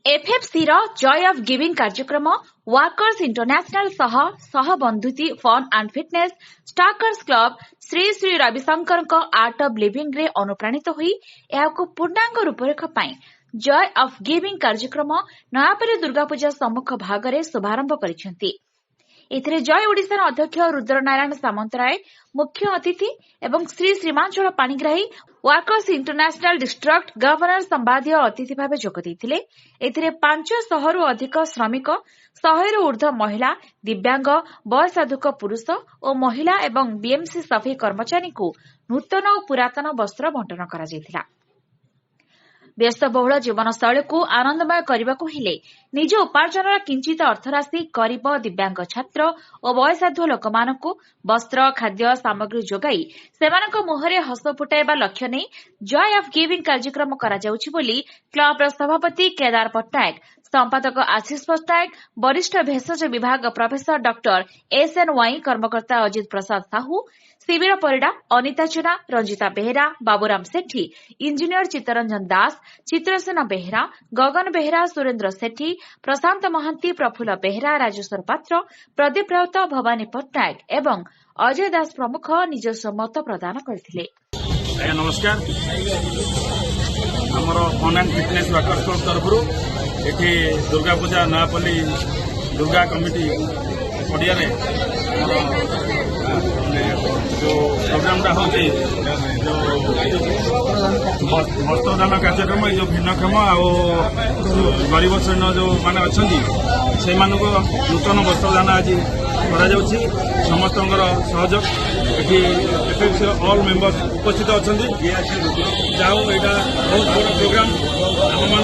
FFC रो joy of giving कार्यक्रम workers international सह बंधुती fun and fitness strikers club Shri Shri Ravishankar art of living रे अनुप्राणित होई एहाको पूर्णांग रूपरेख पाई जॉय ऑफ गिविंग कार्यक्रम नयापल्ली दुर्गा पूजा सम्मुख भागरे शुभारंभ करिसेंती। एथिरे जय ओडिशार अध्यक्ष रुद्रनारायण सामंतराय मुख्य अतिथि एवं Shri Srimanchal Panigrahi workers international district governor संवादीय अतिथि भाव जोग देइथिले। एथिरे 500 रु अधिक श्रमिक 100 रु ऊर्ध्व महिला दिव्यांग वयसाधुक पुरुष और महिला एवं बीएमसी सफाई कर्मचारी को नूतन और पुरातन वस्त्र बंटन करा जायथिला। व्यस्तबहुल जीवनशैली को आनंदमय करने हेले निज उपार्जन किंचित अर्थराशि गरीब दिव्यांग छात्र और वयसाधु लोक वस्त्र खाद्य सामग्री जोगाई सेमानक मुहरे हस फुटाइबा लक्ष्य नहीं जॉय ऑफ गिविंग कार्यक्रम करा जाउछि बोली क्लब सभापति केदार पट्टनायक संपादक आशीष पट्टनायक वरिष्ठ भेषज विभाग professor doctor SNY कर्मकर्ता Ajit Prasad Sahu शिविर परिडा अनिता चुना रंजिता बेहेरा बाबूराम सेठी इंजीनियर चित्तरंजन दास चित्रसेन बेहेरा गगन बेहेरा सुरेन्द्र सेठी प्रशांत महांती प्रफुल्ल बेहेरा राजेश्वर पात्र प्रदीप राउत भवानी पट्टनायक एवं अजय दास प्रमुख निजस्व मत प्रदान करथिले। नमस्कार आमर fun and fitness workers club तरफ एठी दुर्गा पूजा नयापल्ली दुर्गा कमिटी पड़िया जो प्रोग्रामटा हूँ जो वस्त्रदान कार्यक्रम जो भिन्नक्षम गरीब श्रेणी जो मैंने अच्छा से नूतन वस्त्रदान आज करा समस्त सहयोग ये एफएफसी ऑल मेंबर्स उपस्थित अच्छा जाओ यहाँ बहुत बड़ प्रोग्राम आम मान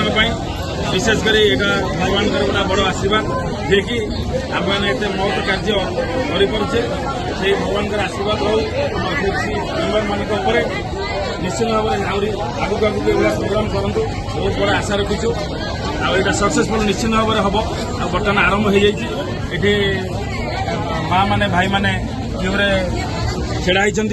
विशेषकर यहाँ भगवान गोटे बड़ आशीर्वाद जे कि आम मैंने एत महत्व कार्य करपे से भगवान आशीर्वाद हो एफएफसी मेंबर मान निश्चित भाव में आहरी आगक आगक प्रोग्राम करूँ बहुत बड़ा आशा रखीचु आईटा सक्सेसफुल निश्चित भाव में हम आ बर्तमान आरंभ हो जाए माँ मैंने भाई मैंने छेड़ा जहा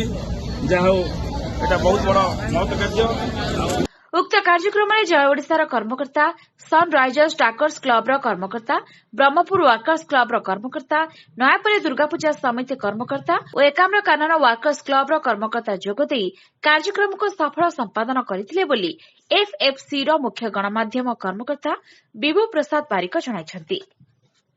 यहाँ बहुत बड़ महत्व कार्य। उक्त कार्यक्रम में जय ओडिशार कर्मकर्ता सनराइजर्स स्टार्कर्स क्लब कर्मकर्ता ब्रह्मपुर वर्कर्स क्लब कर्मकर्ता नयापल्ली दुर्गा पूजा समिति कर्मकर्ता और एकाम्र कानन वर्कर्स क्लब कर्मकर्ता जोगदे कार्यक्रम को सफल संपादन करथिले बोली एफएफसी मुख्य गणमाध्यम कर्मकर्ता विभू प्रसाद बारिक जणाइछन्ति।